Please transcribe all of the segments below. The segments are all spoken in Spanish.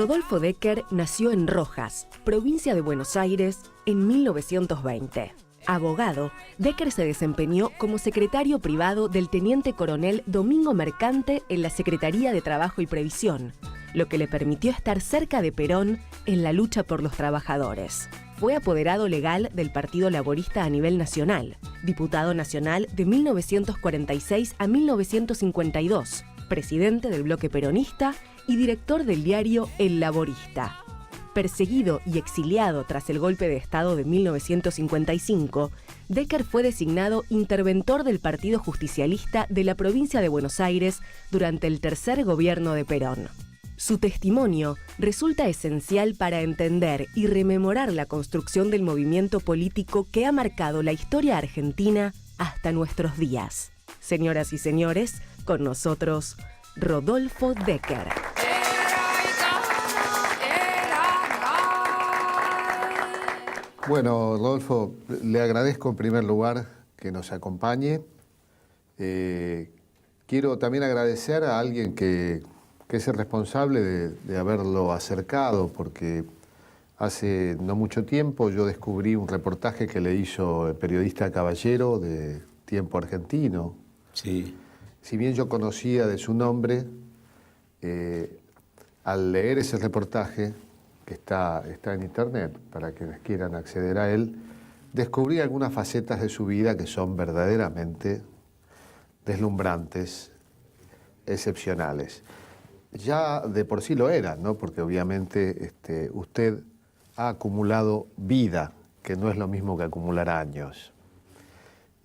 Rodolfo Decker nació en Rojas, provincia de Buenos Aires, en 1920. Abogado, Decker se desempeñó como secretario privado del teniente coronel Domingo Mercante en la Secretaría de Trabajo y Previsión, lo que le permitió estar cerca de Perón en la lucha por los trabajadores. Fue apoderado legal del Partido Laborista a nivel nacional, diputado nacional de 1946 a 1952, presidente del bloque peronista y director del diario El Laborista. Perseguido y exiliado tras el golpe de Estado de 1955, Decker fue designado interventor del Partido Justicialista de la provincia de Buenos Aires durante el tercer gobierno de Perón. Su testimonio resulta esencial para entender y rememorar la construcción del movimiento político que ha marcado la historia argentina hasta nuestros días. Señoras y señores, con nosotros, Rodolfo Decker. Bueno, Rodolfo, le agradezco en primer lugar que nos acompañe. Quiero también agradecer a alguien que es el responsable de haberlo acercado, porque hace no mucho tiempo yo descubrí un reportaje que le hizo el periodista Caballero de Tiempo Argentino. Sí. Si bien yo conocía de su nombre, al leer ese reportaje, que está en internet, para quienes quieran acceder a él, descubrí algunas facetas de su vida que son verdaderamente deslumbrantes, excepcionales. Ya de por sí lo eran, ¿no? Porque obviamente usted ha acumulado vida, que no es lo mismo que acumular años.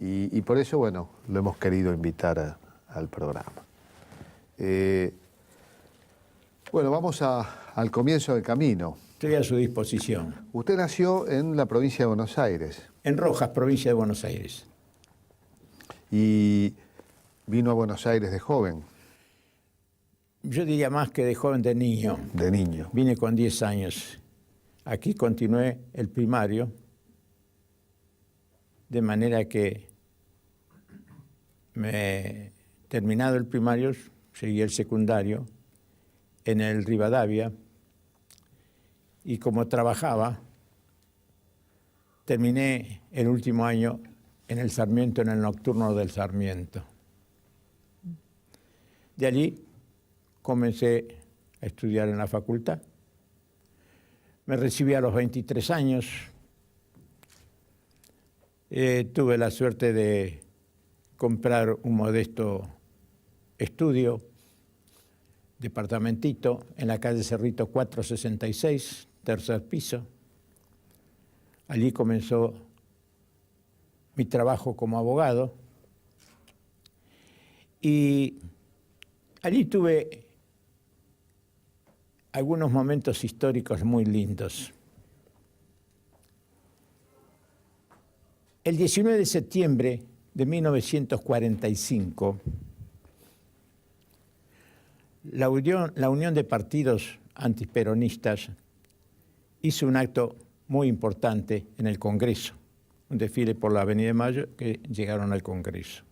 Y por eso, bueno, lo hemos querido invitar al programa. Bueno, vamos al comienzo del camino. Estoy a su disposición. Usted nació en la provincia de Buenos Aires. En Rojas, provincia de Buenos Aires. Y vino a Buenos Aires de joven. Yo diría más que de joven, de niño. De niño. Vine con 10 años. Aquí continué el primario, de manera que terminado el primario, seguí el secundario en el Rivadavia, y como trabajaba, terminé el último año en el Sarmiento, en el nocturno del Sarmiento. De allí comencé a estudiar en la facultad. Me recibí a los 23 años. Tuve la suerte de comprar un modesto estudio, departamentito, en la calle Cerrito 466, tercer piso. Allí comenzó mi trabajo como abogado y allí tuve algunos momentos históricos muy lindos. El 19 de septiembre de 1945, la Unión de Partidos Antiperonistas hizo un acto muy importante en el Congreso, un desfile por la Avenida de Mayo que llegaron al Congreso.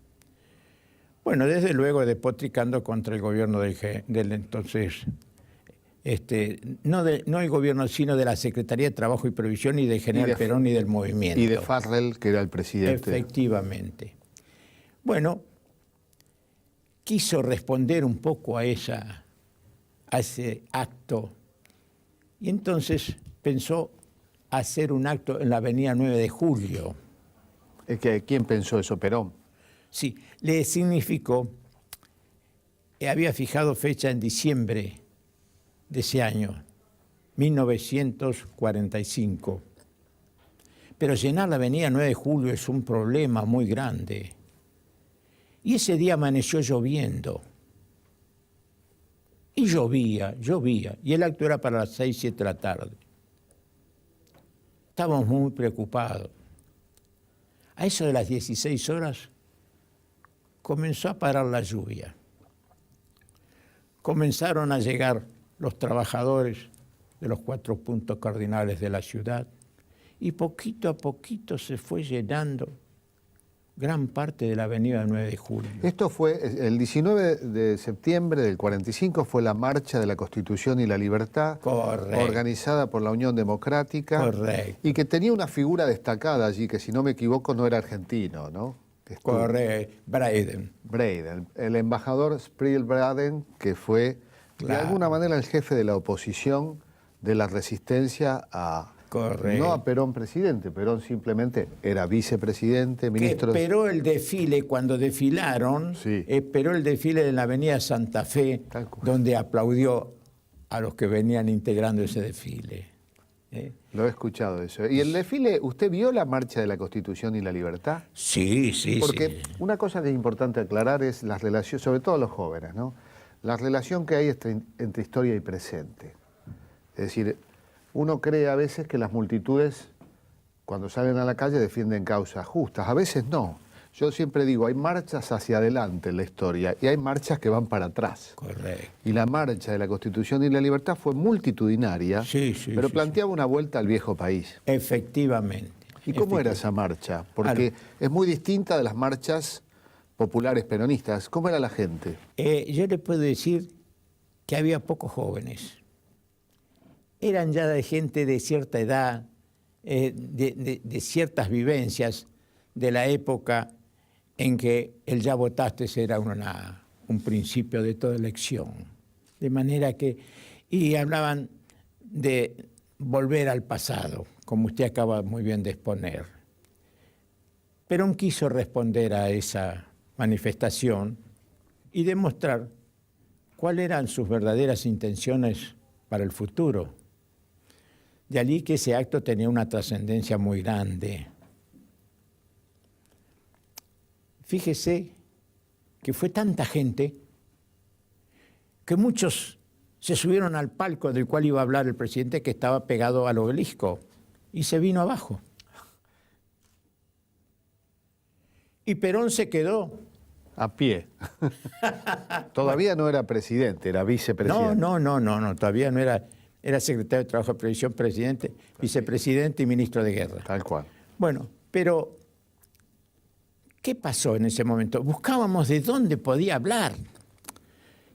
Bueno, desde luego despotricando contra el gobierno del entonces, no el gobierno, sino de la Secretaría de Trabajo y Previsión y de General Perón y del movimiento. Y de Farrell, que era el presidente. Efectivamente. Bueno, quiso responder un poco a ese acto y entonces pensó hacer un acto en la avenida 9 de Julio. ¿Quién pensó eso? ¿Perón? Sí, le significó, había fijado fecha en diciembre de ese año, 1945. Pero llenar la avenida 9 de Julio es un problema muy grande. Y ese día amaneció lloviendo. Y llovía. Y el acto era para las 6, 7 de la tarde. Estábamos muy preocupados. A eso de las 16 horas comenzó a parar la lluvia. Comenzaron a llegar los trabajadores de los 4 puntos cardinales de la ciudad y poquito a poquito se fue llenando gran parte de la avenida 9 de Julio. Esto fue el 19 de septiembre del 45, fue la Marcha de la Constitución y la Libertad, Correcto. organizada por la Unión Democrática, Correcto. y que tenía una figura destacada allí, que si no me equivoco no era argentino, ¿no? Correcto, Braden. Braden, el embajador Spriel Braden, que fue de Claro. alguna manera el jefe de la oposición de la resistencia a... Correcto. No a Perón presidente, Perón simplemente era vicepresidente, Que ministro... esperó el desfile, cuando desfilaron, Sí. esperó el desfile en la avenida Santa Fe, Tal cual. donde aplaudió a los que venían integrando ese desfile. Lo he escuchado eso. ¿Y el desfile, usted vio la Marcha de la Constitución y la Libertad? Sí, sí, Porque sí. una cosa que es importante aclarar es las relaciones, sobre todo los jóvenes, ¿no? La relación que hay entre historia y presente. Es decir, uno cree a veces que las multitudes, cuando salen a la calle, defienden causas justas. A veces no. Yo siempre digo, hay marchas hacia adelante en la historia y hay marchas que van para atrás. Correcto. Y la Marcha de la Constitución y la Libertad fue multitudinaria, Sí, sí, pero sí, planteaba una vuelta al viejo país. Efectivamente. ¿Y cómo era esa marcha? Porque es muy distinta de las marchas populares peronistas. ¿Cómo era la gente? Yo le puedo decir que había pocos jóvenes. Eran ya de gente de cierta edad, de ciertas vivencias de la época en que el ya votaste era un principio de toda elección. De manera que, y hablaban de volver al pasado, como usted acaba muy bien de exponer. Perón quiso responder a esa manifestación y demostrar cuáles eran sus verdaderas intenciones para el futuro. De allí que ese acto tenía una trascendencia muy grande. Fíjese que fue tanta gente que muchos se subieron al palco del cual iba a hablar el presidente, que estaba pegado al obelisco, y se vino abajo. Y Perón se quedó. A pie. Todavía no era presidente, era vicepresidente. No, todavía no era. Era secretario de Trabajo y Previsión, presidente, vicepresidente y ministro de Guerra. Tal cual. Bueno, pero ¿qué pasó en ese momento? Buscábamos de dónde podía hablar.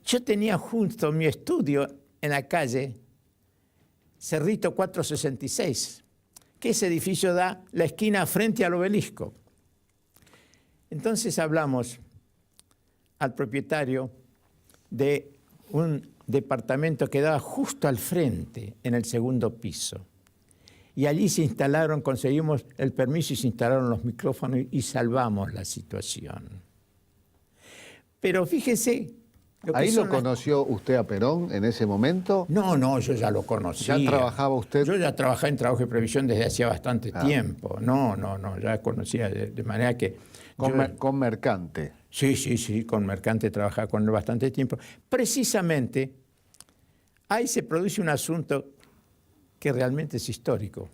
Yo tenía justo mi estudio en la calle Cerrito 466, que ese edificio da la esquina frente al obelisco. Entonces hablamos al propietario de un departamento que daba justo al frente, en el segundo piso. Y allí se instalaron, conseguimos el permiso y se instalaron los micrófonos y salvamos la situación. Pero fíjese... ¿Ahí lo conoció usted a Perón en ese momento? No, yo ya lo conocía. ¿Ya trabajaba usted? Yo ya trabajaba en Trabajo y Previsión desde hacía bastante tiempo. No, ya conocía, de manera que... Con Mercante. Sí, con Mercante trabajaba con él bastante tiempo. Precisamente, ahí se produce un asunto que realmente es histórico.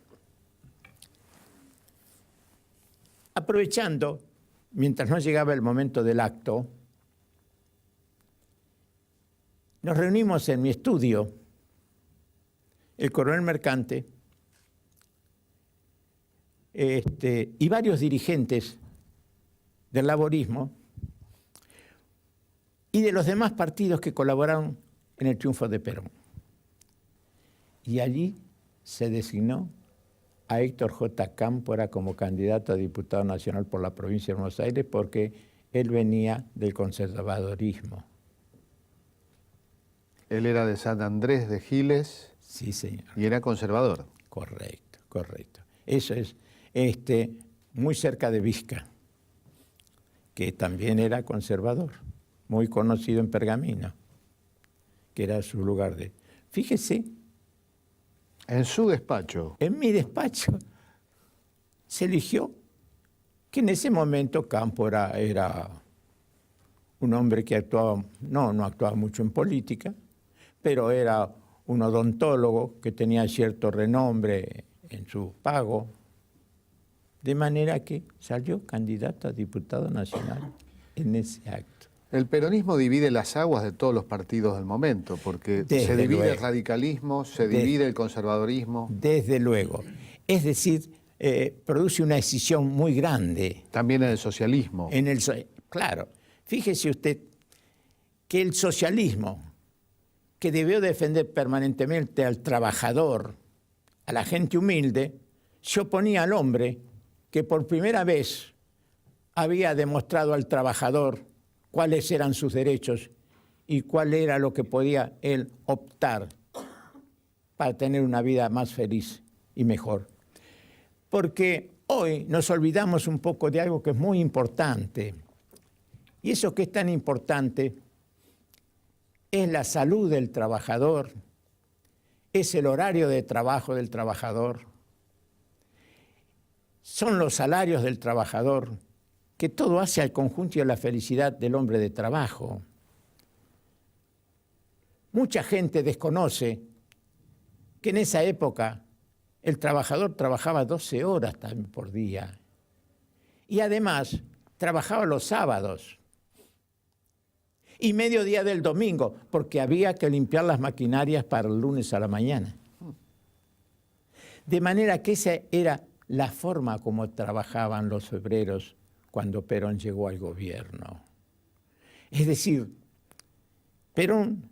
Aprovechando, mientras no llegaba el momento del acto, nos reunimos en mi estudio, el coronel Mercante y varios dirigentes del laborismo y de los demás partidos que colaboraron en el triunfo de Perón. Y allí se designó a Héctor J. Cámpora como candidato a diputado nacional por la provincia de Buenos Aires porque él venía del conservadorismo. Él era de San Andrés de Giles. Sí, señor. Y era conservador. Correcto. Eso es muy cerca de Vizca, que también era conservador, muy conocido en Pergamino, que era su lugar de... Fíjese. En su despacho. En mi despacho se eligió que en ese momento Cámpora era un hombre que actuaba, no actuaba mucho en política, pero era un odontólogo que tenía cierto renombre en su pago, de manera que salió candidato a diputado nacional en ese acto. El peronismo divide las aguas de todos los partidos del momento, porque Desde se divide luego. el radicalismo, se divide el conservadorismo. Desde luego. Es decir, produce una escisión muy grande. También en el socialismo. Claro, fíjese usted que el socialismo, que debió defender permanentemente al trabajador, a la gente humilde, se oponía al hombre que por primera vez había demostrado al trabajador cuáles eran sus derechos y cuál era lo que podía él optar para tener una vida más feliz y mejor. Porque hoy nos olvidamos un poco de algo que es muy importante. Y eso que es tan importante es la salud del trabajador, es el horario de trabajo del trabajador, son los salarios del trabajador, que todo hace al conjunto y a la felicidad del hombre de trabajo. Mucha gente desconoce que en esa época el trabajador trabajaba 12 horas también por día y además trabajaba los sábados y mediodía del domingo, porque había que limpiar las maquinarias para el lunes a la mañana. De manera que esa era la forma como trabajaban los obreros cuando Perón llegó al gobierno. Es decir, Perón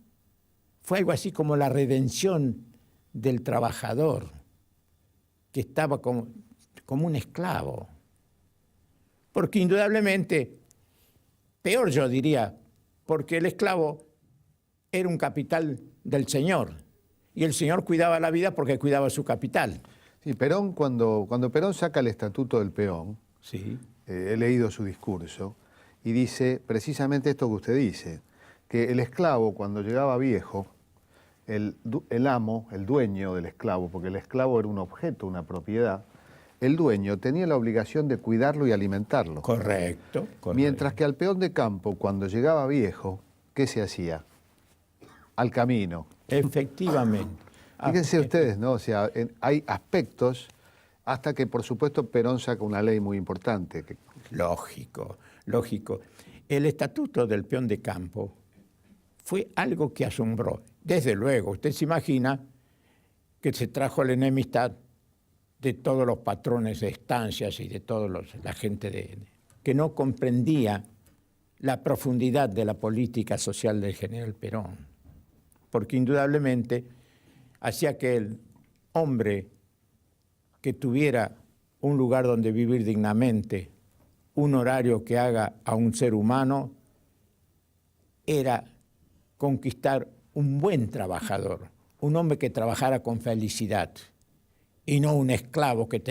fue algo así como la redención del trabajador, que estaba como un esclavo. Porque indudablemente, peor yo diría, porque el esclavo era un capital del señor, y el señor cuidaba la vida porque cuidaba su capital. Sí, Perón, cuando Perón saca el Estatuto del Peón, Sí. He leído su discurso, y dice precisamente esto que usted dice, que el esclavo cuando llegaba viejo, el amo, el dueño del esclavo, porque el esclavo era un objeto, una propiedad, el dueño tenía la obligación de cuidarlo y alimentarlo. Correcto. Mientras que al peón de campo, cuando llegaba viejo, ¿qué se hacía? Al camino. Efectivamente. Fíjense ustedes, ¿no? O sea, hay aspectos, hasta que, por supuesto, Perón saca una ley muy importante. Lógico, lógico. El Estatuto del Peón de Campo fue algo que asombró. Desde luego, usted se imagina que se trajo la enemistad de todos los patrones de estancias y de toda la gente que no comprendía la profundidad de la política social del general Perón. Porque indudablemente hacía que el hombre que tuviera un lugar donde vivir dignamente, un horario que haga a un ser humano, era conquistar un buen trabajador, un hombre que trabajara con felicidad y no un esclavo que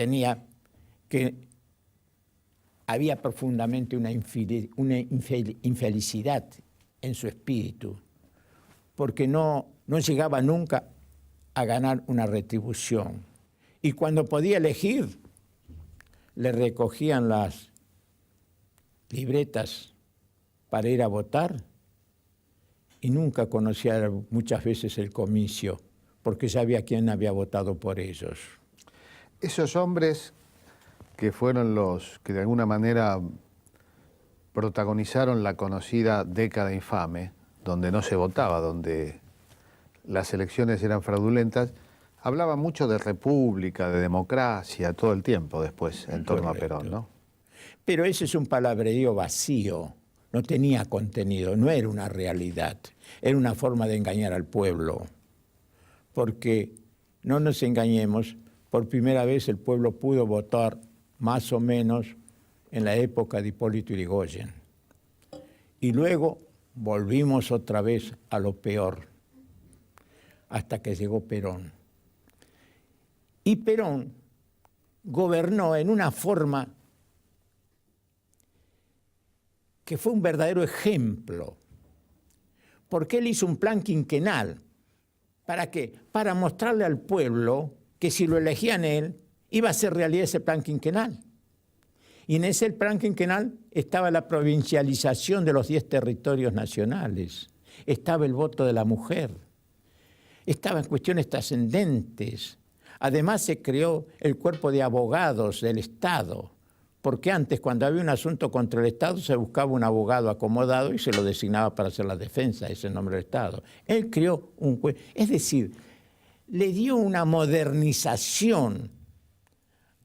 había profundamente una infelicidad en su espíritu, porque no llegaba nunca a ganar una retribución. Y cuando podía elegir, le recogían las libretas para ir a votar y nunca conocía muchas veces el comicio, porque sabía quién había votado por ellos. Esos hombres que fueron los que de alguna manera protagonizaron la conocida década infame, donde no se votaba, donde las elecciones eran fraudulentas, hablaban mucho de república, de democracia, todo el tiempo después, en torno a Perón, ¿no? Pero ese es un palabrerío vacío, no tenía contenido, no era una realidad, era una forma de engañar al pueblo. Porque, no nos engañemos, por primera vez el pueblo pudo votar más o menos en la época de Hipólito Yrigoyen. Y luego volvimos otra vez a lo peor, hasta que llegó Perón. Y Perón gobernó en una forma que fue un verdadero ejemplo, porque él hizo un plan quinquenal. ¿Para qué? Para mostrarle al pueblo que si lo elegían él, iba a ser realidad ese plan quinquenal. Y en ese plan quinquenal estaba la provincialización de los 10 territorios nacionales, estaba el voto de la mujer, estaban cuestiones trascendentes. Además se creó el cuerpo de abogados del Estado, porque antes cuando había un asunto contra el Estado se buscaba un abogado acomodado y se lo designaba para hacer la defensa, ese nombre del Estado. Él creó un cuerpo, es decir, le dio una modernización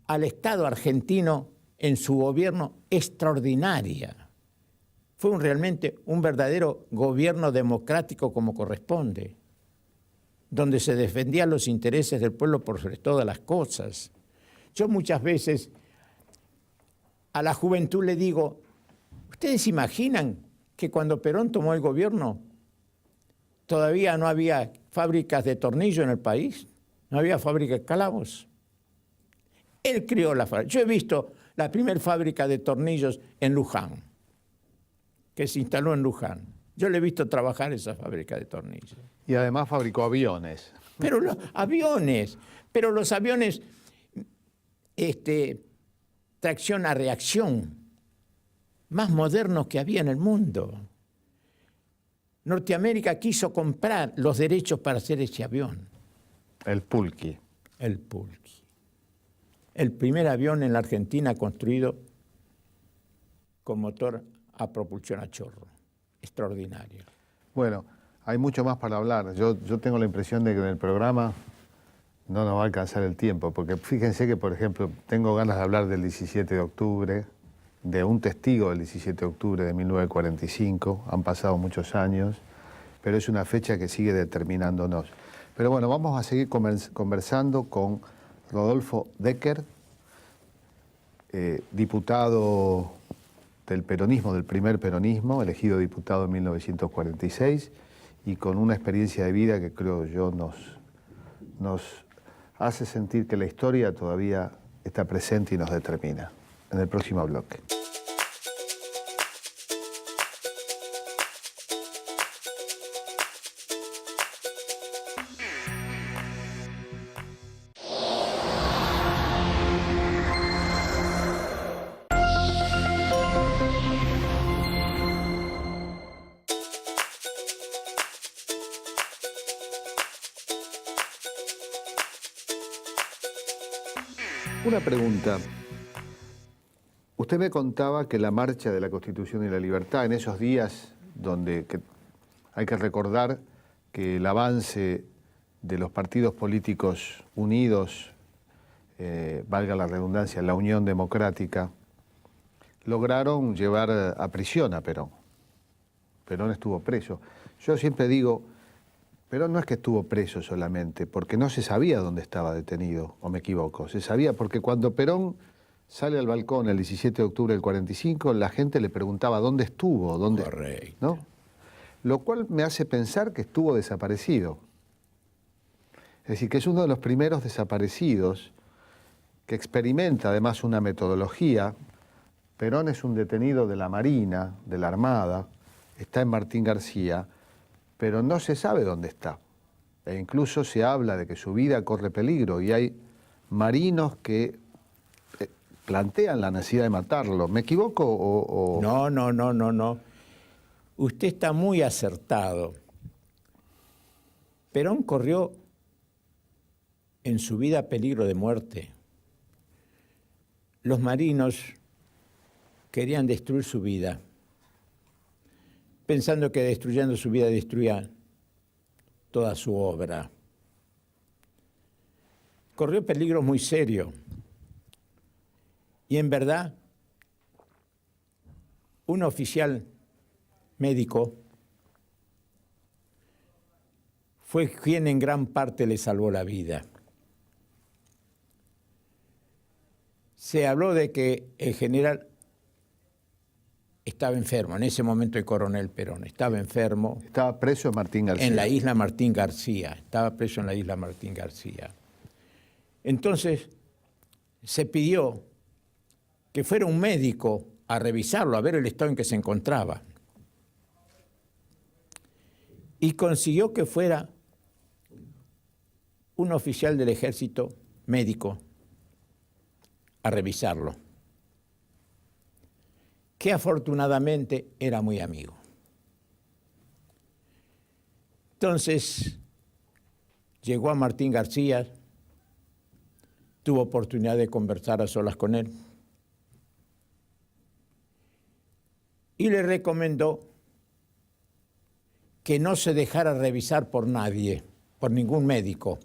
al Estado argentino en su gobierno extraordinaria. Fue realmente un verdadero gobierno democrático como corresponde, donde se defendían los intereses del pueblo por sobre todas las cosas. Yo muchas veces a la juventud le digo, ¿ustedes imaginan que cuando Perón tomó el gobierno todavía no había fábricas de tornillo en el país? No había fábrica de clavos. Él creó la fábrica. Yo he visto la primera fábrica de tornillos en Luján, que se instaló en Luján. Yo le he visto trabajar esa fábrica de tornillos. Y además fabricó aviones. Pero los aviones, tracción a reacción, más modernos que había en el mundo. Norteamérica quiso comprar los derechos para hacer ese avión. El Pulqui. El Pulqui. El primer avión en la Argentina construido con motor a propulsión a chorro. Extraordinario. Bueno, hay mucho más para hablar. Yo tengo la impresión de que en el programa no nos va a alcanzar el tiempo, porque fíjense que, por ejemplo, tengo ganas de hablar del 17 de octubre, de un testigo del 17 de octubre de 1945, han pasado muchos años, pero es una fecha que sigue determinándonos. Pero bueno, vamos a seguir conversando con Rodolfo Decker, diputado del peronismo, del primer peronismo, elegido diputado en 1946, y con una experiencia de vida que creo yo nos hace sentir que la historia todavía está presente y nos determina. En el próximo bloque. Una pregunta. Usted me contaba que la marcha de la Constitución y la Libertad, en esos días donde hay que recordar que el avance de los partidos políticos unidos, valga la redundancia, la Unión Democrática, lograron llevar a prisión a Perón. Perón estuvo preso. Yo siempre digo, Perón no es que estuvo preso solamente, porque no se sabía dónde estaba detenido, o me equivoco. Se sabía porque cuando Perón sale al balcón el 17 de octubre del 45, la gente le preguntaba dónde estuvo, dónde... Correcto. ¿No? Lo cual me hace pensar que estuvo desaparecido. Es decir, que es uno de los primeros desaparecidos que experimenta además una metodología. Perón es un detenido de la Marina, de la Armada, está en Martín García, pero no se sabe dónde está. E incluso se habla de que su vida corre peligro y hay marinos que plantean la necesidad de matarlo. ¿Me equivoco o...? No. Usted está muy acertado. Perón corrió en su vida peligro de muerte. Los marinos querían destruir su vida, pensando que destruyendo su vida destruían toda su obra. Corrió peligro muy serio. Y en verdad, un oficial médico fue quien en gran parte le salvó la vida. Se habló de que el general estaba enfermo, en ese momento el coronel Perón estaba enfermo. Estaba preso en Martín García. En la isla Martín García, estaba preso en la isla Martín García. Entonces se pidió que fuera un médico a revisarlo, a ver el estado en que se encontraba. Y consiguió que fuera un oficial del ejército médico a revisarlo, que afortunadamente era muy amigo. Entonces, llegó a Martín García, tuvo oportunidad de conversar a solas con él y le recomendó que no se dejara revisar por nadie, por ningún médico.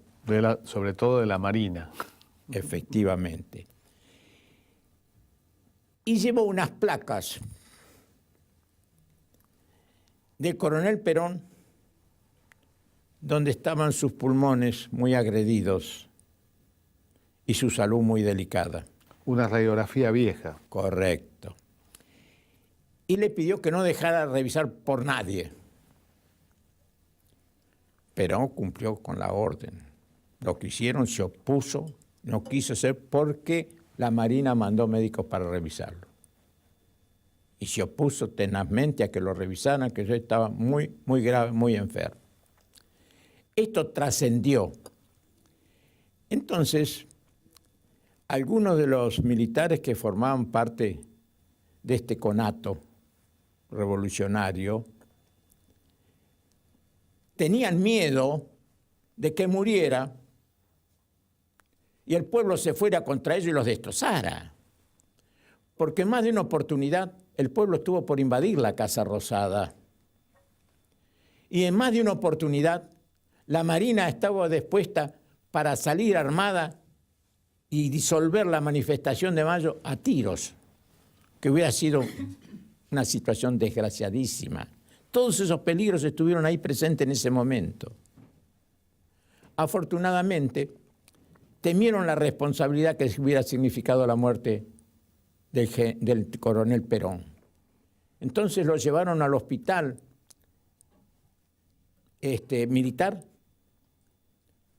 Sobre todo de la Marina. Efectivamente. y llevó unas placas del coronel Perón, donde estaban sus pulmones muy agredidos y su salud muy delicada. Una radiografía vieja. Correcto. Y le pidió que no dejara de revisar por nadie. Perón cumplió con la orden. Lo que hicieron, se opuso, no quiso hacer porque la Marina mandó médicos para revisarlo. Y se opuso tenazmente a que lo revisaran, que yo estaba muy, muy grave, muy enfermo. Esto trascendió. Entonces, algunos de los militares que formaban parte de este conato revolucionario tenían miedo de que muriera y el pueblo se fuera contra ellos y los destrozara. Porque en más de una oportunidad el pueblo estuvo por invadir la Casa Rosada. Y en más de una oportunidad la Marina estaba dispuesta para salir armada y disolver la manifestación de mayo a tiros, que hubiera sido una situación desgraciadísima. Todos esos peligros estuvieron ahí presentes en ese momento. Afortunadamente, temieron la responsabilidad que hubiera significado la muerte del coronel Perón. Entonces lo llevaron al hospital militar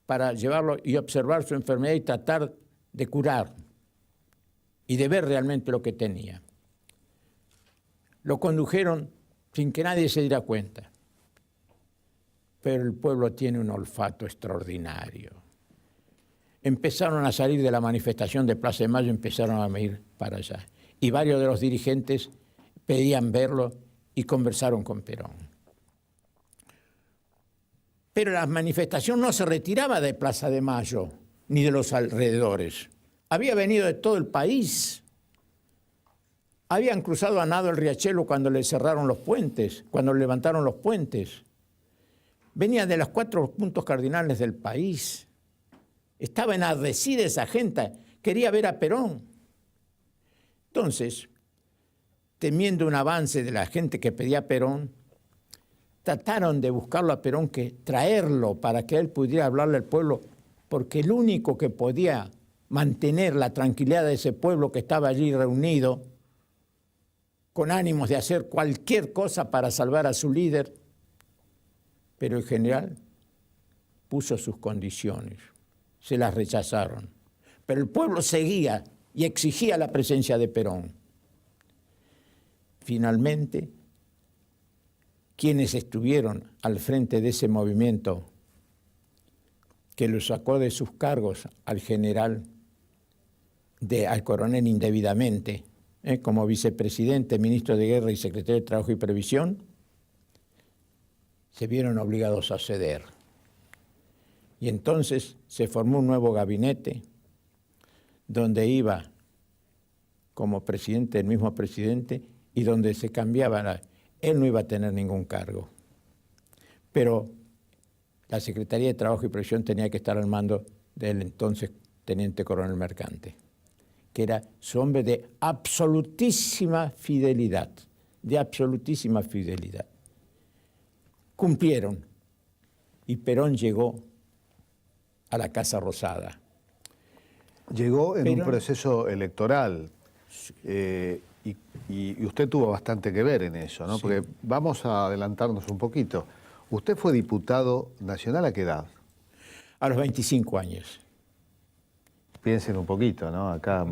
para llevarlo y observar su enfermedad y tratar de curar y de ver realmente lo que tenía. Lo condujeron sin que nadie se diera cuenta. Pero el pueblo tiene un olfato extraordinario. Empezaron a salir de la manifestación de Plaza de Mayo, empezaron a ir para allá. Y varios de los dirigentes pedían verlo y conversaron con Perón. Pero la manifestación no se retiraba de Plaza de Mayo ni de los alrededores. Había venido de todo el país. Habían cruzado a nado el riachuelo cuando le cerraron los puentes, cuando levantaron los puentes. Venía de los 4 puntos cardinales del país. Estaba enardecida esa gente, quería ver a Perón. Entonces, temiendo un avance de la gente que pedía a Perón, trataron de buscarlo a Perón, traerlo para que él pudiera hablarle al pueblo, porque el único que podía mantener la tranquilidad de ese pueblo que estaba allí reunido, con ánimos de hacer cualquier cosa para salvar a su líder, pero el general puso sus condiciones, se las rechazaron. Pero el pueblo seguía y exigía la presencia de Perón. Finalmente, quienes estuvieron al frente de ese movimiento que lo sacó de sus cargos al general, al coronel indebidamente, como vicepresidente, ministro de Guerra y secretario de Trabajo y Previsión, se vieron obligados a ceder. Y entonces se formó un nuevo gabinete donde iba como presidente el mismo presidente y donde se cambiaba. Él no iba a tener ningún cargo. Pero la Secretaría de Trabajo y Previsión tenía que estar al mando del entonces teniente coronel Mercante, que era su hombre de absolutísima fidelidad, Cumplieron y Perón llegó a la Casa Rosada. Llegó en un proceso electoral y usted tuvo bastante que ver en eso, ¿no? Sí. Porque vamos a adelantarnos un poquito. ¿Usted fue diputado nacional a qué edad? A los 25 años. Piensen un poquito, ¿no? Acá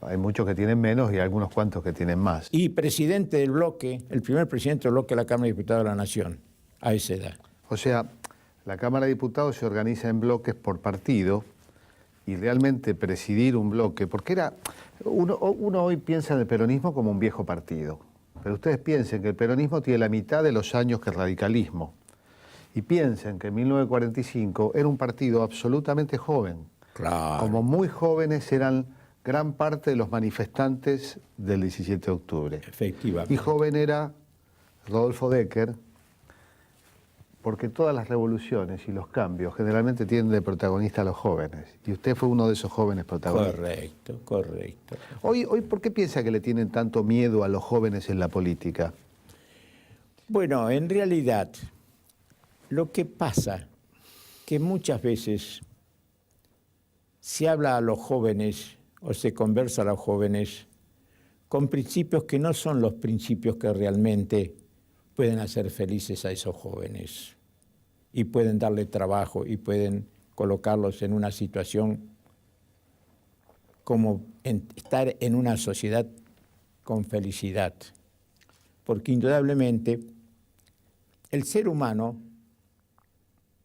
hay muchos que tienen menos y algunos cuantos que tienen más. Y presidente del bloque, el primer presidente del bloque de la Cámara de Diputados de la Nación, a esa edad. O sea, la Cámara de Diputados se organiza en bloques por partido y realmente presidir un bloque, porque uno hoy piensa en el peronismo como un viejo partido, pero ustedes piensen que el peronismo tiene la mitad de los años que el radicalismo y piensen que en 1945 era un partido absolutamente joven. Claro. Como muy jóvenes eran gran parte de los manifestantes del 17 de octubre. Efectivamente. Y joven era Rodolfo Decker, porque todas las revoluciones y los cambios generalmente tienen de protagonista a los jóvenes, y usted fue uno de esos jóvenes protagonistas. Correcto, correcto. Hoy, ¿por qué piensa que le tienen tanto miedo a los jóvenes en la política? Bueno, en realidad, lo que pasa que muchas veces se habla a los jóvenes o se conversa a los jóvenes con principios que no son los principios que realmente pueden hacer felices a esos jóvenes y pueden darle trabajo y pueden colocarlos en una situación como estar en una sociedad con felicidad. Porque indudablemente el ser humano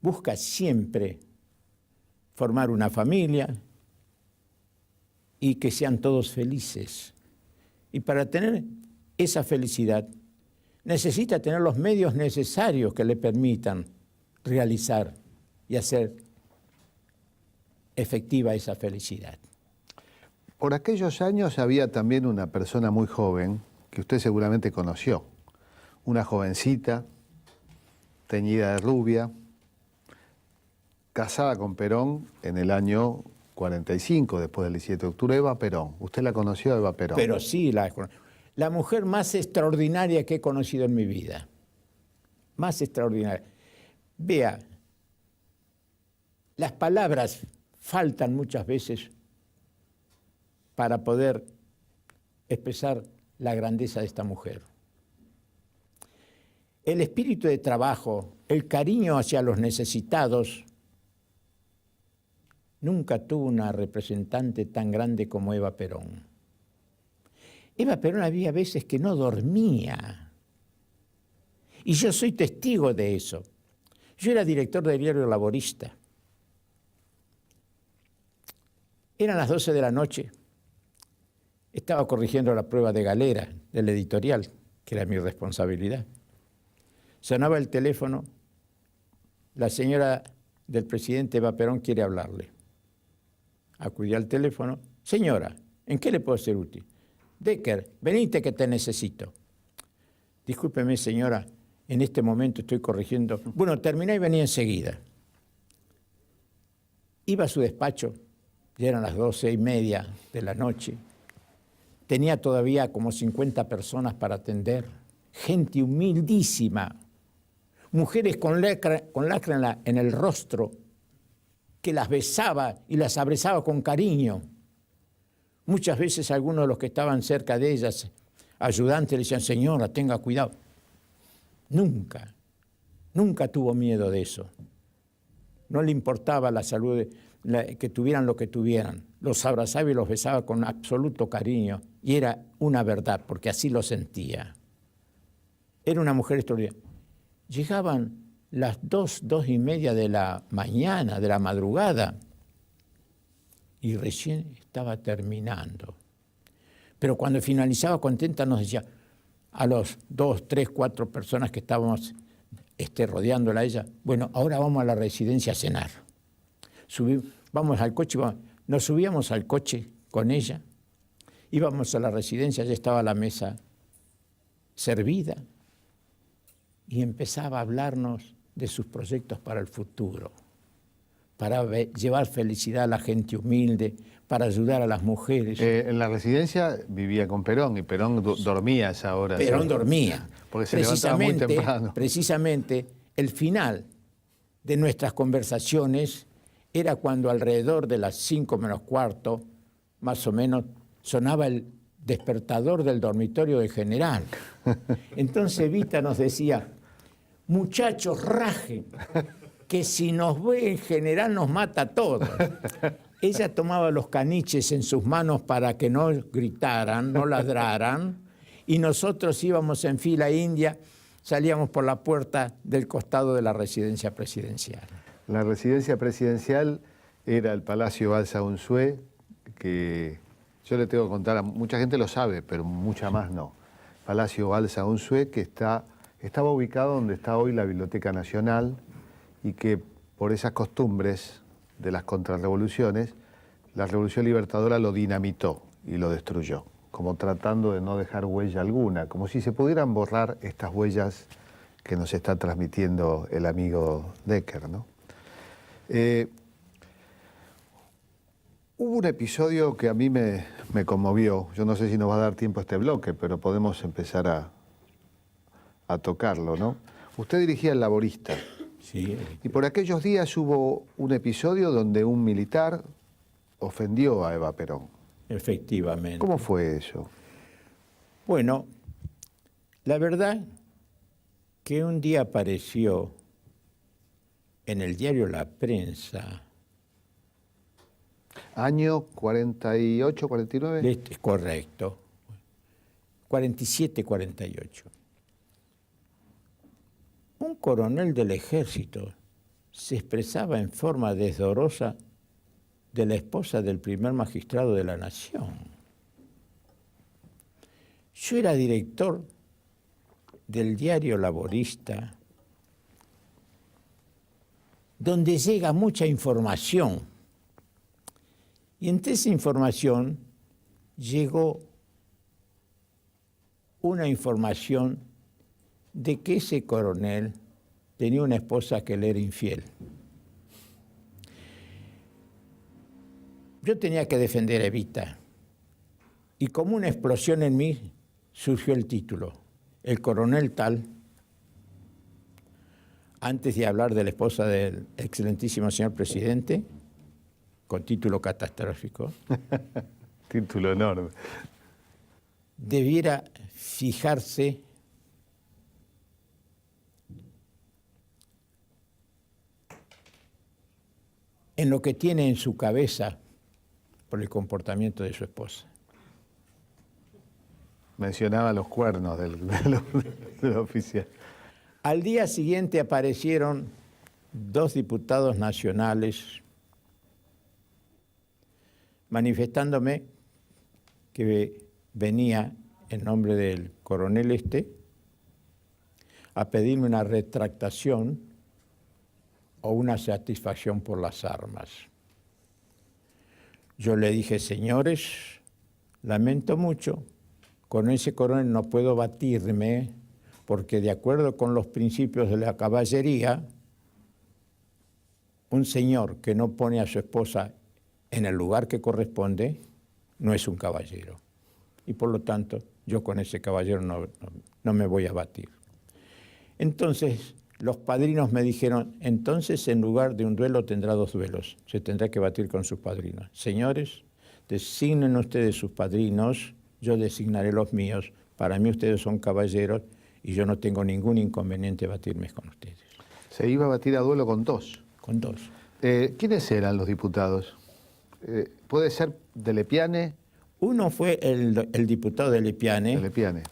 busca siempre formar una familia y que sean todos felices. Y para tener esa felicidad necesita tener los medios necesarios que le permitan realizar y hacer efectiva esa felicidad. Por aquellos años había también una persona muy joven que usted seguramente conoció, una jovencita, teñida de rubia, casada con Perón en el año 45, después del 17 de octubre, Eva Perón. ¿Usted la conoció, Eva Perón? Pero sí, la mujer más extraordinaria que he conocido en mi vida. Más extraordinaria. Vea, las palabras faltan muchas veces para poder expresar la grandeza de esta mujer. El espíritu de trabajo, el cariño hacia los necesitados, nunca tuvo una representante tan grande como Eva Perón. Eva Perón había veces que no dormía. Y yo soy testigo de eso. Yo era director del diario Laborista. Eran las 12 de la noche. Estaba corrigiendo la prueba de galera del editorial, que era mi responsabilidad. Sonaba el teléfono. La señora del presidente Eva Perón quiere hablarle. Acudí al teléfono. Señora, ¿en qué le puedo ser útil? Decker, venite que te necesito. Discúlpeme, señora, en este momento estoy corrigiendo. Bueno, terminé y venía enseguida. Iba a su despacho, ya eran las 12:30 de la noche. Tenía todavía como 50 personas para atender. Gente humildísima. Mujeres con lacra en el rostro, que las besaba y las abrazaba con cariño. Muchas veces algunos de los que estaban cerca de ellas, ayudantes, le decían, señora, tenga cuidado. Nunca, nunca tuvo miedo de eso. No le importaba la salud, que tuvieran lo que tuvieran. Los abrazaba y los besaba con absoluto cariño. Y era una verdad, porque así lo sentía. Era una mujer extraordinaria. Llegaban las 2:30 de la mañana, de la madrugada, y recién estaba terminando. Pero cuando finalizaba contenta nos decía, a los 2, 3, 4 personas que estábamos rodeándola a ella, bueno, ahora vamos a la residencia a cenar. Vamos al coche, nos subíamos al coche con ella, íbamos a la residencia, ya estaba la mesa servida, y empezaba a hablarnos de sus proyectos para el futuro, para llevar felicidad a la gente humilde, para ayudar a las mujeres. En la residencia vivía con Perón y Perón dormía a esa hora. Perón ¿sí? Dormía. Porque se levantaba muy temprano. Precisamente el final de nuestras conversaciones era cuando alrededor de las 5 menos cuarto, más o menos, sonaba el despertador del dormitorio del general. Entonces Evita nos decía, muchachos, rajen, que si nos ve el general nos mata a todos. Ella tomaba los caniches en sus manos para que no gritaran, no ladraran, y nosotros íbamos en fila india, salíamos por la puerta del costado de la residencia presidencial. La residencia presidencial era el Palacio Balsa Unzué, que yo le tengo que contar, mucha gente lo sabe, pero mucha más no. Palacio Balsa Unzué, que estaba ubicado donde está hoy la Biblioteca Nacional, y que por esas costumbres de las contrarrevoluciones, la Revolución Libertadora lo dinamitó y lo destruyó, como tratando de no dejar huella alguna, como si se pudieran borrar estas huellas que nos está transmitiendo el amigo Decker, ¿no? Hubo un episodio que a mí me conmovió. Yo no sé si nos va a dar tiempo este bloque, pero podemos empezar a tocarlo, ¿no? Usted dirigía El Laborista. Sí. Y por aquellos días hubo un episodio donde un militar ofendió a Eva Perón. Efectivamente. ¿Cómo fue eso? Bueno, la verdad que un día apareció en el diario La Prensa. ¿Año 48, 49? Correcto. 47, 48. Un coronel del ejército se expresaba en forma desdorosa de la esposa del primer magistrado de la nación. Yo era director del diario Laborista, donde llega mucha información. Y entre esa información llegó una información de que ese coronel tenía una esposa que le era infiel. Yo tenía que defender a Evita. Y como una explosión en mí surgió el título, El coronel tal, antes de hablar de la esposa del excelentísimo señor presidente, con título catastrófico, Título enorme. debiera fijarse en lo que tiene en su cabeza por el comportamiento de su esposa. Mencionaba los cuernos del oficial. Al día siguiente aparecieron 2 diputados nacionales manifestándome que venía en nombre del coronel a pedirme una retractación o una satisfacción por las armas. Yo le dije, señores, lamento mucho, con ese coronel no puedo batirme, porque de acuerdo con los principios de la caballería, un señor que no pone a su esposa en el lugar que corresponde no es un caballero. Y por lo tanto, yo con ese caballero no me voy a batir. Entonces, los padrinos me dijeron, entonces en lugar de un duelo tendrá 2 duelos, se tendrá que batir con sus padrinos. Señores, designen ustedes sus padrinos, yo designaré los míos, para mí ustedes son caballeros y yo no tengo ningún inconveniente batirme con ustedes. Se iba a batir a duelo con 2. Con 2. ¿Quiénes eran los diputados? ¿Puede ser de Lepiane? Uno fue el diputado de Lepiane. De Lepiane.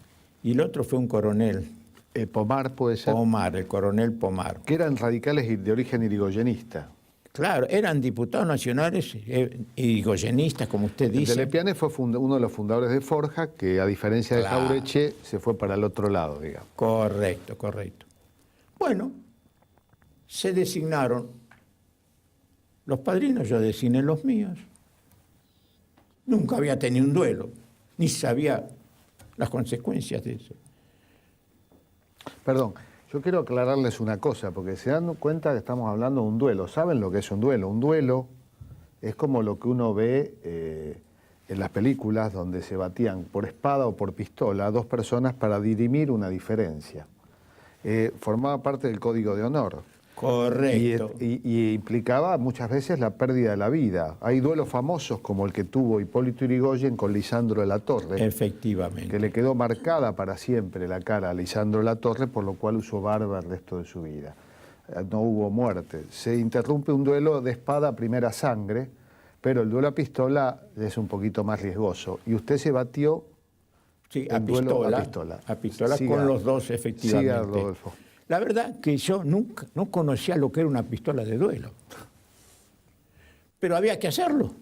Y el otro fue un coronel. Pomar puede ser. Pomar, el coronel Pomar. Que eran radicales de origen irigoyenista. Claro, eran diputados nacionales irigoyenistas, como usted dice. El de Lepiane fue uno de los fundadores de Forja, que a diferencia de Jaureche, se fue para el otro lado, digamos. Correcto, correcto. Bueno, se designaron los padrinos, yo designé los míos. Nunca había tenido un duelo, ni sabía las consecuencias de eso. Perdón, yo quiero aclararles una cosa, porque se dan cuenta que estamos hablando de un duelo. ¿Saben lo que es un duelo? Un duelo es como lo que uno ve en las películas donde se batían por espada o por pistola 2 personas para dirimir una diferencia. Formaba parte del Código de Honor. Correcto. Y implicaba muchas veces la pérdida de la vida. Hay duelos famosos como el que tuvo Hipólito Yrigoyen con Lisandro de la Torre. Efectivamente. Que le quedó marcada para siempre la cara a Lisandro de la Torre, por lo cual usó barba el resto de su vida. No hubo muerte. Se interrumpe un duelo de espada a primera sangre, pero el duelo a pistola es un poquito más riesgoso. Y usted se batió sí, a pistola. A pistola siga, con los 2, efectivamente. Siga, Rodolfo. La verdad que yo nunca no conocía lo que era una pistola de duelo. Pero había que hacerlo.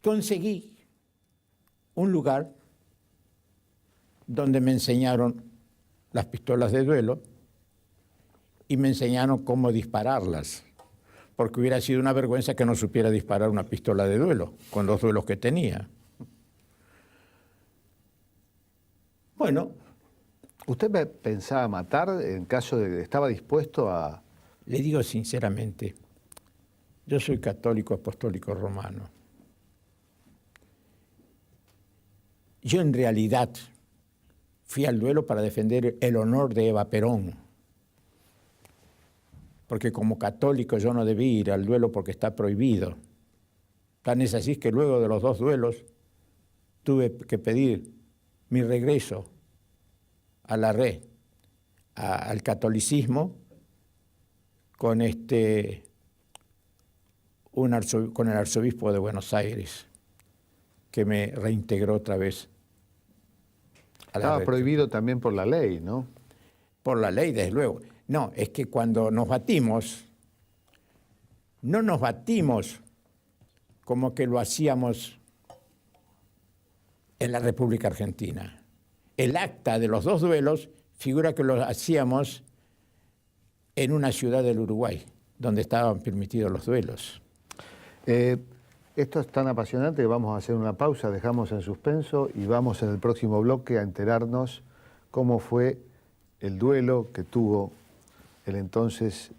Conseguí un lugar donde me enseñaron las pistolas de duelo y me enseñaron cómo dispararlas, porque hubiera sido una vergüenza que no supiera disparar una pistola de duelo, con los duelos que tenía. Bueno, ¿Usted pensaba matar en caso de que estaba dispuesto a...? le digo sinceramente, yo soy católico apostólico romano. Yo en realidad fui al duelo para defender el honor de Eva Perón, porque como católico yo no debí ir al duelo porque está prohibido. Tan es así que luego de los 2 duelos tuve que pedir mi regreso a la red, al catolicismo, con el arzobispo de Buenos Aires, que me reintegró otra vez a la Estaba red. prohibido también por la ley, ¿no? Por la ley, desde luego. No, es que cuando nos batimos, no nos batimos como que lo hacíamos en la República Argentina. El acta de los 2 duelos figura que lo hacíamos en una ciudad del Uruguay, donde estaban permitidos los duelos. Esto es tan apasionante que vamos a hacer una pausa, dejamos en suspenso y vamos en el próximo bloque a enterarnos cómo fue el duelo que tuvo el entonces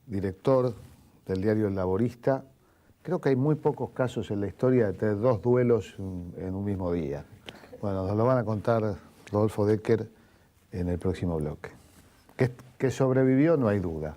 director del diario El Laborista. Creo que hay muy pocos casos en la historia de tener 2 duelos en un mismo día. Bueno, nos lo van a contar Rodolfo Decker en el próximo bloque. Que sobrevivió, no hay duda.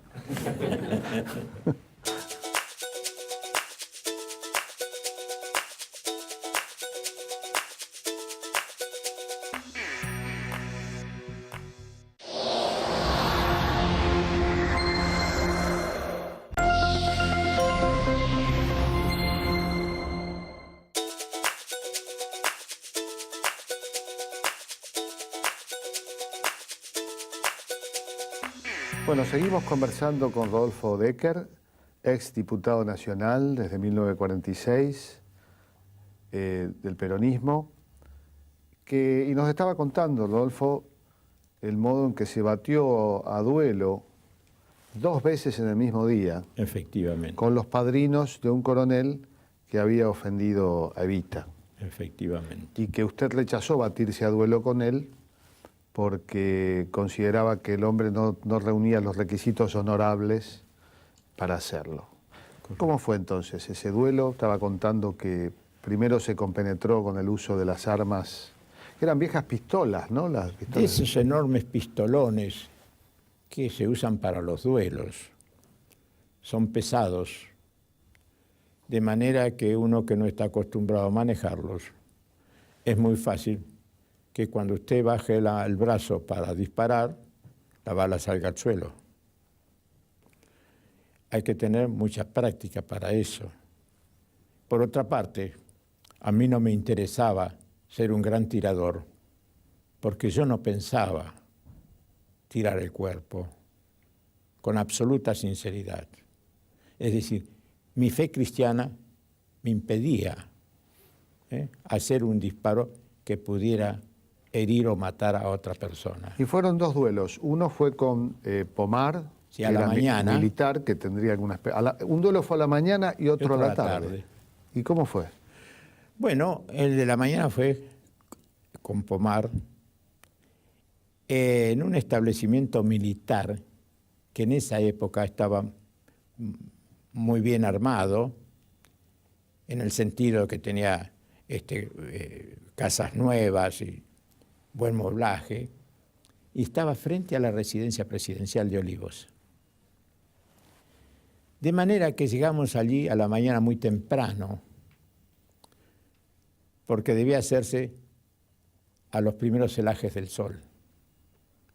Bueno, seguimos conversando con Rodolfo Decker, ex diputado nacional desde 1946, del peronismo, y nos estaba contando, Rodolfo, el modo en que se batió a duelo 2 veces en el mismo día. Efectivamente. Con los padrinos de un coronel que había ofendido a Evita. Efectivamente. Y que usted rechazó batirse a duelo con él porque consideraba que el hombre no reunía los requisitos honorables para hacerlo. Correcto. ¿Cómo fue entonces ese duelo? Estaba contando que primero se compenetró con el uso de las armas, que eran viejas pistolas, ¿no? Las pistolas. De esos enormes pistolones que se usan para los duelos. Son pesados, de manera que uno que no está acostumbrado a manejarlos, es muy fácil que cuando usted baje el brazo para disparar, la bala salga al suelo. Hay que tener mucha práctica para eso. Por otra parte, a mí no me interesaba ser un gran tirador, porque yo no pensaba tirar el cuerpo con absoluta sinceridad. Es decir, mi fe cristiana me impedía hacer un disparo que pudiera herir o matar a otra persona. Y fueron 2 duelos. Uno fue con Pomar, sí, a la mañana, militar, que tendría alguna... un duelo fue a la mañana y otro a la tarde. ¿Y cómo fue? Bueno, el de la mañana fue con Pomar en un establecimiento militar que en esa época estaba muy bien armado, en el sentido que tenía casas nuevas y buen moblaje, y estaba frente a la residencia presidencial de Olivos. De manera que llegamos allí a la mañana muy temprano, porque debía hacerse a los primeros celajes del sol,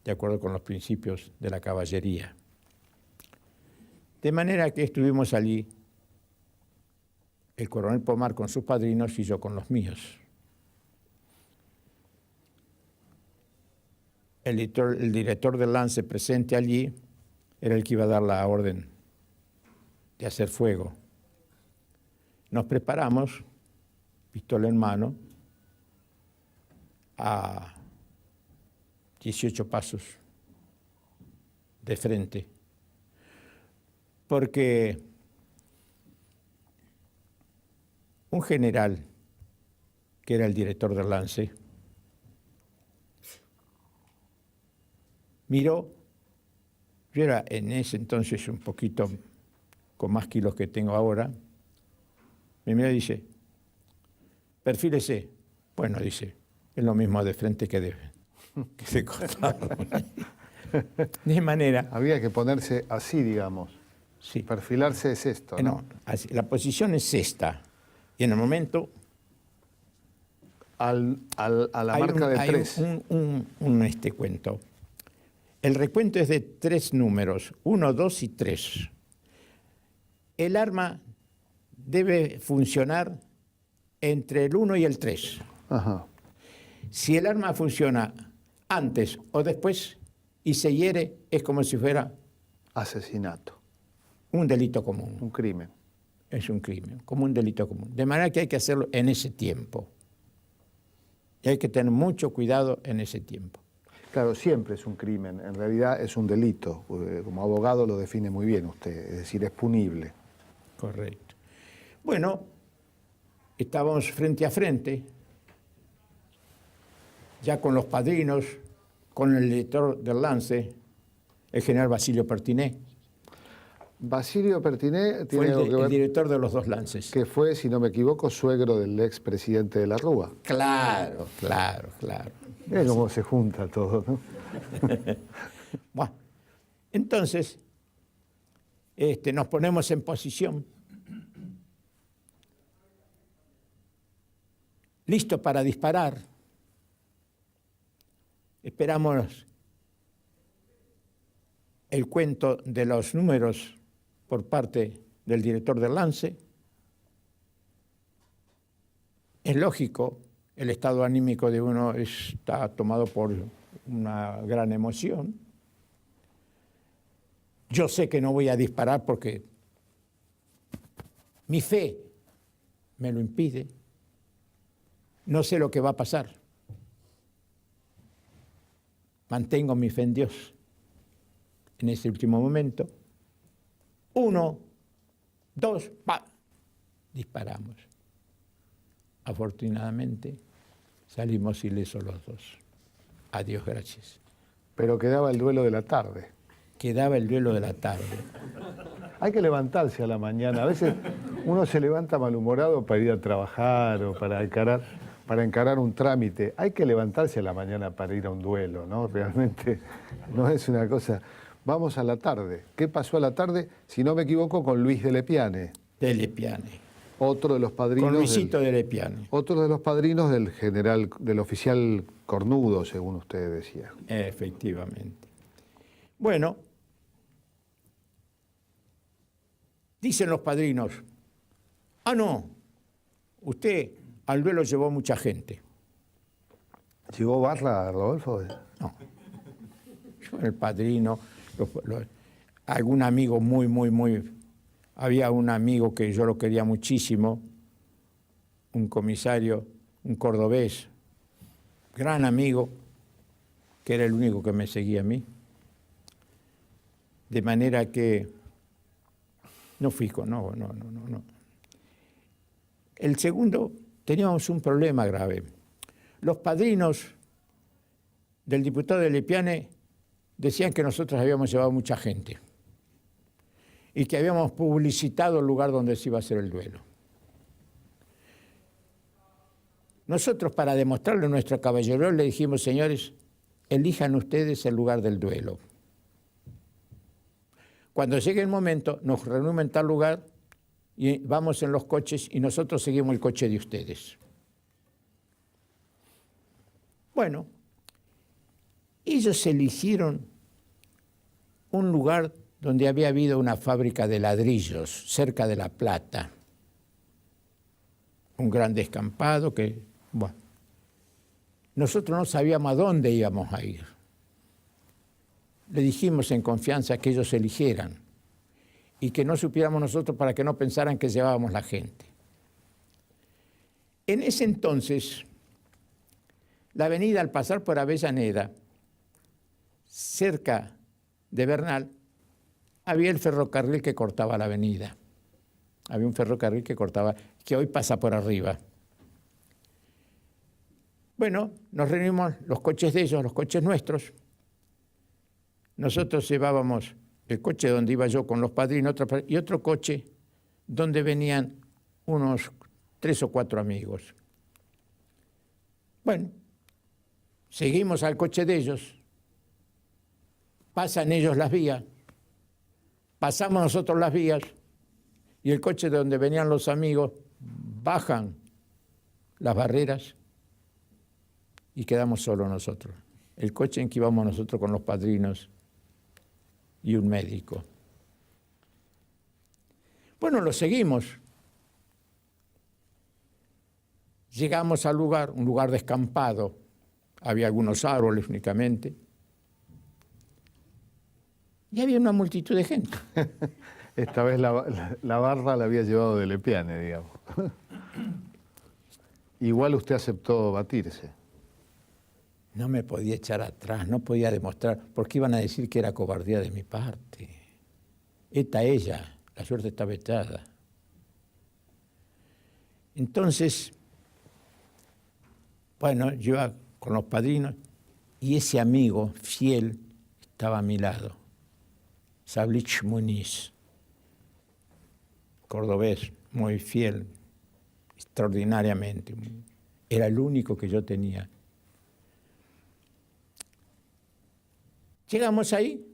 de acuerdo con los principios de la caballería. De manera que estuvimos allí, el coronel Pomar con sus padrinos y yo con los míos. El director del Lance presente allí era el que iba a dar la orden de hacer fuego. Nos preparamos, pistola en mano, a 18 pasos de frente, porque un general, que era el director del Lance, miró, yo era en ese entonces un poquito con más kilos que tengo ahora, me miró y dice, perfílese. Bueno, dice, es lo mismo de frente que de costado. De manera... Había que ponerse así, digamos. Sí. Perfilarse es esto, ¿no? No, así, la posición es esta. Y en el momento... A la marca de 3. Hay un cuento. El recuento es de 3 números, 1, 2 y 3. El arma debe funcionar entre el 1 y el 3. Ajá. Si el arma funciona antes o después y se hiere, es como si fuera Asesinato. un delito común. Un crimen. Es un crimen, como un delito común. De manera que hay que hacerlo en ese tiempo. Y hay que tener mucho cuidado en ese tiempo. Claro, siempre es un crimen. En realidad es un delito. Como abogado lo define muy bien usted. Es decir, es punible. Correcto. Bueno, estábamos frente a frente, ya con los padrinos, con el director del Lance, el general Basilio Pertiné. Basilio Pertiné Fue tiene algo que el ver, director de los 2 lances. que fue, si no me equivoco, suegro del expresidente de la Rúa. Claro, claro, claro. Es como se junta todo, ¿no? Bueno, entonces, nos ponemos en posición, listo para disparar. Esperamos el cuento de los números por parte del director del Lance. Es lógico, el estado anímico de uno está tomado por una gran emoción. Yo sé que no voy a disparar porque mi fe me lo impide. No sé lo que va a pasar. Mantengo mi fe en Dios. En ese último momento, 1, 2, ¡pam! Disparamos. Afortunadamente, salimos ilesos los 2. A Dios gracias. Pero quedaba el duelo de la tarde. Quedaba el duelo de la tarde. Hay que levantarse a la mañana. A veces uno se levanta malhumorado para ir a trabajar o para encarar un trámite. Hay que levantarse a la mañana para ir a un duelo, ¿no? Realmente no es una cosa... Vamos a la tarde. ¿Qué pasó a la tarde? Si no me equivoco, con Luis de Lepiane. De Lepiane. Otro de los padrinos... Con Luisito de Lepiane. Otro de los padrinos del general, del oficial Cornudo, según usted decía. Efectivamente. Bueno, dicen los padrinos, no, usted al duelo llevó mucha gente. ¿Llegó Barra, Rodolfo? No. Yo el padrino, algún amigo había un amigo que yo lo quería muchísimo, un comisario, un cordobés, gran amigo, que era el único que me seguía a mí. De manera que no fui con, no. El segundo, teníamos un problema grave. Los padrinos del diputado de Lepiane decían que nosotros habíamos llevado mucha gente y que habíamos publicitado el lugar donde se iba a hacer el duelo. Nosotros, para demostrarle nuestra caballerosidad, le dijimos, señores, elijan ustedes el lugar del duelo. Cuando llegue el momento, nos reúnen en tal lugar y vamos en los coches y nosotros seguimos el coche de ustedes. Bueno, ellos eligieron un lugar donde había habido una fábrica de ladrillos, cerca de La Plata. Un gran descampado que, bueno, nosotros no sabíamos a dónde íbamos a ir. Le dijimos en confianza que ellos eligieran y que no supiéramos nosotros para que no pensaran que llevábamos la gente. En ese entonces, la avenida, al pasar por Avellaneda, cerca de Bernal, había el ferrocarril que cortaba la avenida. Había un ferrocarril que hoy pasa por arriba. Bueno, nos reunimos, los coches de ellos, los coches nuestros, nosotros llevábamos el coche donde iba yo con los padrinos y otro coche donde venían unos 3 o 4 amigos. Bueno, seguimos al coche de ellos, pasan ellos las vías, pasamos nosotros las vías y el coche de donde venían los amigos bajan las barreras y quedamos solos nosotros. El coche en que íbamos nosotros con los padrinos y un médico. Bueno, lo seguimos. Llegamos al lugar, un lugar descampado. Había algunos árboles únicamente. Y había una multitud de gente. Esta vez la barra la había llevado de Lepiane, digamos. Igual usted aceptó batirse. No me podía echar atrás, no podía demostrar, porque iban a decir que era cobardía de mi parte. Ella, la suerte estaba echada. Entonces, bueno, yo iba con los padrinos y ese amigo fiel estaba a mi lado, Sablich Muniz, cordobés, muy fiel, extraordinariamente. Era el único que yo tenía. Llegamos ahí,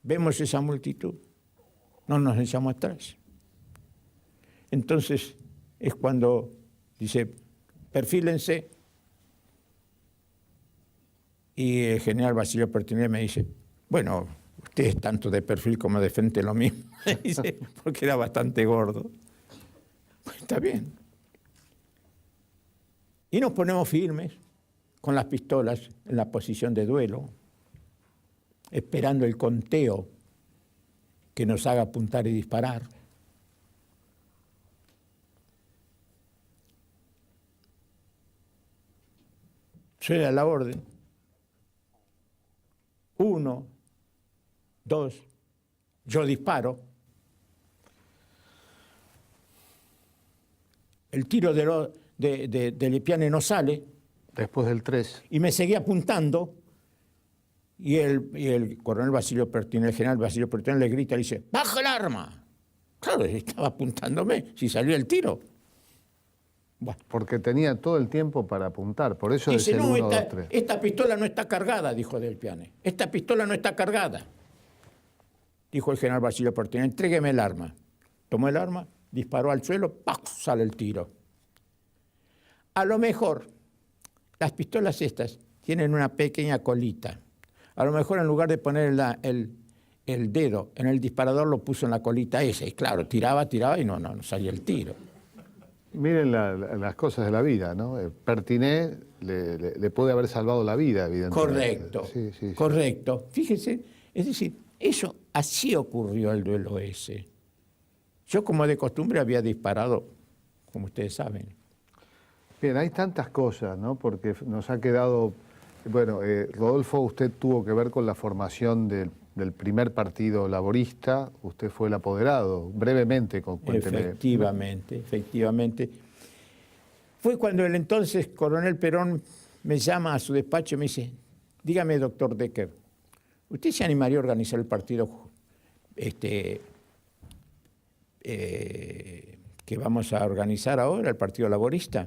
vemos esa multitud, no nos echamos atrás. Entonces es cuando dice, perfílense, y el general Basilio Pertinier me dice, bueno, usted es tanto de perfil como de frente lo mismo, dice, porque era bastante gordo. Pues está bien. Y nos ponemos firmes, con las pistolas en la posición de duelo, esperando el conteo que nos haga apuntar y disparar. Suena la orden. 1, 2, yo disparo. El tiro de Lepiane no sale. Después del 3. Y me seguía apuntando. Y el coronel Basilio Pertinier, el general Basilio Pertinier le grita y le dice, ¡baja el arma! Claro, estaba apuntándome si salía el tiro. Bueno. Porque tenía todo el tiempo para apuntar, por eso dice, es el no, 1, 2, 3. Esta pistola no está cargada, dijo Lepiane. Esta pistola no está cargada. Dijo el general Basilio Pertinier, entrégueme el arma. Tomó el arma, disparó al suelo, ¡paf! Sale el tiro. A lo mejor, las pistolas estas tienen una pequeña colita. A lo mejor en lugar de poner el dedo en el disparador lo puso en la colita esa. Y claro, tiraba y no salía el tiro. Miren las cosas de la vida, ¿no? Pertinier le puede haber salvado la vida, evidentemente. Correcto, sí. Correcto. Fíjense, es decir, eso así ocurrió el duelo ese. Yo como de costumbre había disparado, como ustedes saben. Bien, hay tantas cosas, ¿no? Porque nos ha quedado... Bueno, Rodolfo, usted tuvo que ver con la formación del primer partido laborista, usted fue el apoderado, brevemente, cuénteme. Efectivamente. Fue cuando el entonces coronel Perón me llama a su despacho y me dice, dígame, doctor Decker, ¿usted se animaría a organizar el partido que vamos a organizar ahora, el Partido Laborista?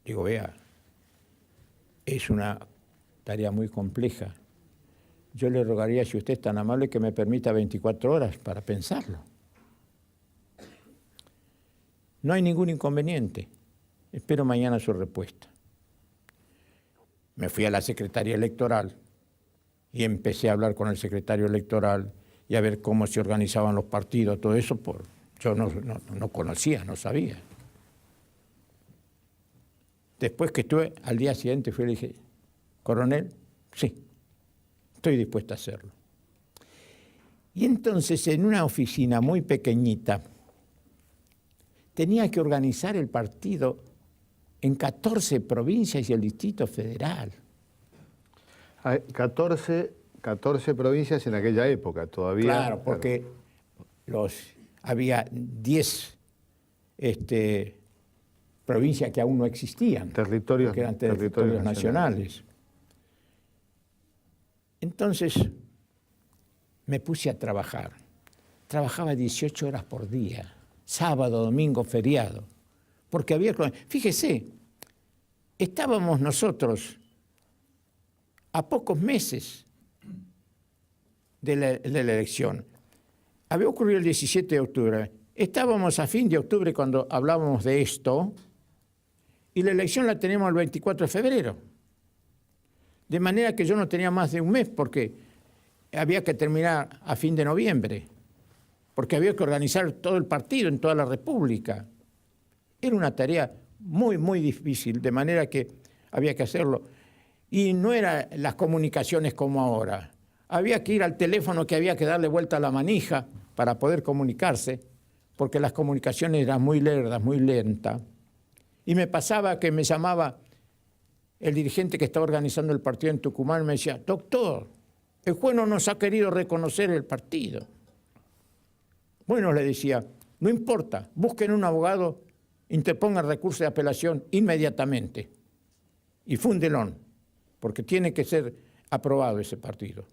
Digo, vea, es una tarea muy compleja. Yo le rogaría, si usted es tan amable, que me permita 24 horas para pensarlo. No hay ningún inconveniente. Espero mañana su respuesta. Me fui a la Secretaría Electoral y empecé a hablar con el secretario electoral y a ver cómo se organizaban los partidos, todo eso. Yo no conocía, no sabía. Después que estuve, al día siguiente fui y le dije, coronel, sí, estoy dispuesto a hacerlo. Y entonces, en una oficina muy pequeñita, tenía que organizar el partido en 14 provincias y el Distrito Federal. 14 provincias en aquella época todavía. Claro, porque había 10 provincias que aún no existían, territorios, que eran territorios nacionales. Entonces me puse a trabajar. Trabajaba 18 horas por día, sábado, domingo, feriado. Porque había... Fíjese, estábamos nosotros a pocos meses de la elección. Había ocurrido el 17 de octubre. Estábamos a fin de octubre cuando hablábamos de esto y la elección la tenemos el 24 de febrero. De manera que yo no tenía más de un mes porque había que terminar a fin de noviembre, porque había que organizar todo el partido en toda la República. Era una tarea muy, muy difícil, de manera que había que hacerlo. Y no eran las comunicaciones como ahora. Había que ir al teléfono que había que darle vuelta a la manija para poder comunicarse, porque las comunicaciones eran muy lerdas, muy lentas. Y me pasaba que me llamaba el dirigente que estaba organizando el partido en Tucumán, me decía, doctor, el juez no nos ha querido reconocer el partido. Bueno, le decía, no importa, busquen un abogado, interpongan recurso de apelación inmediatamente y fúndelón, porque tiene que ser aprobado ese partido.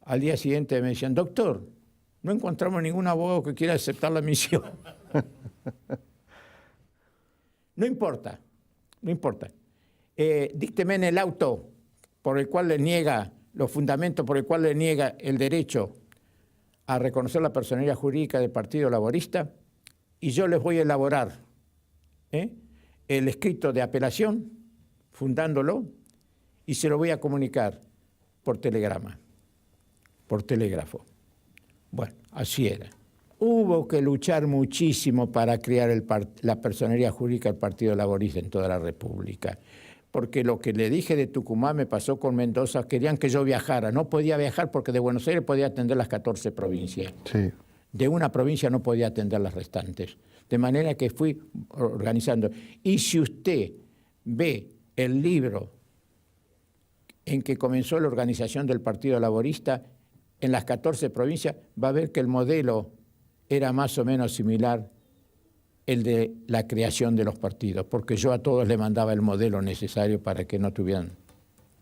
Al día siguiente me decían, doctor, no encontramos ningún abogado que quiera aceptar la misión. No importa, no importa. Dícteme en el auto por el cual le niega, los fundamentos por el cual le niega el derecho a reconocer la personería jurídica del Partido Laborista y yo les voy a elaborar el escrito de apelación, fundándolo, y se lo voy a comunicar por telegrama, por telégrafo. Bueno, así era. Hubo que luchar muchísimo para crear la personería jurídica del Partido Laborista en toda la República. Porque lo que le dije de Tucumán me pasó con Mendoza, querían que yo viajara. No podía viajar porque de Buenos Aires podía atender las 14 provincias. Sí. De una provincia no podía atender las restantes. De manera que fui organizando. Y si usted ve el libro en que comenzó la organización del Partido Laborista en las 14 provincias, va a ver que el modelo era más o menos similar el de la creación de los partidos, porque yo a todos les mandaba el modelo necesario para que no tuvieran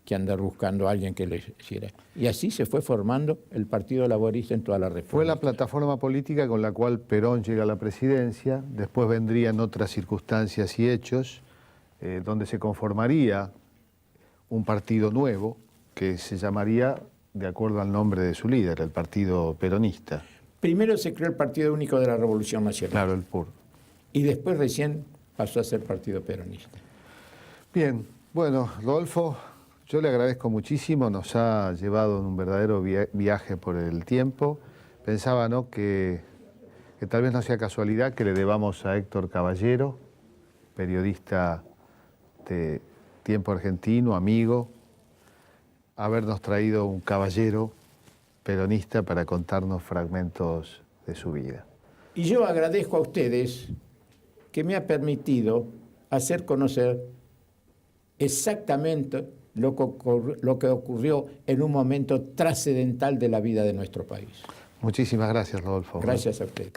que andar buscando a alguien que les hiciera. Y así se fue formando el Partido Laborista en toda la República. Fue la plataforma política con la cual Perón llega a la presidencia, después vendrían otras circunstancias y hechos, donde se conformaría un partido nuevo que se llamaría de acuerdo al nombre de su líder, el Partido Peronista. Primero se creó el Partido Único de la Revolución Nacional. Claro, el PUR. Y después recién pasó a ser Partido Peronista. Bien, bueno, Rodolfo, yo le agradezco muchísimo, nos ha llevado en un verdadero viaje por el tiempo. Pensaba, ¿no?, que tal vez no sea casualidad que le debamos a Héctor Caballero, periodista de Tiempo Argentino, amigo, habernos traído un caballero peronista para contarnos fragmentos de su vida. Y yo agradezco a ustedes que me ha permitido hacer conocer exactamente lo que ocurrió en un momento trascendental de la vida de nuestro país. Muchísimas gracias, Rodolfo. Gracias a ustedes.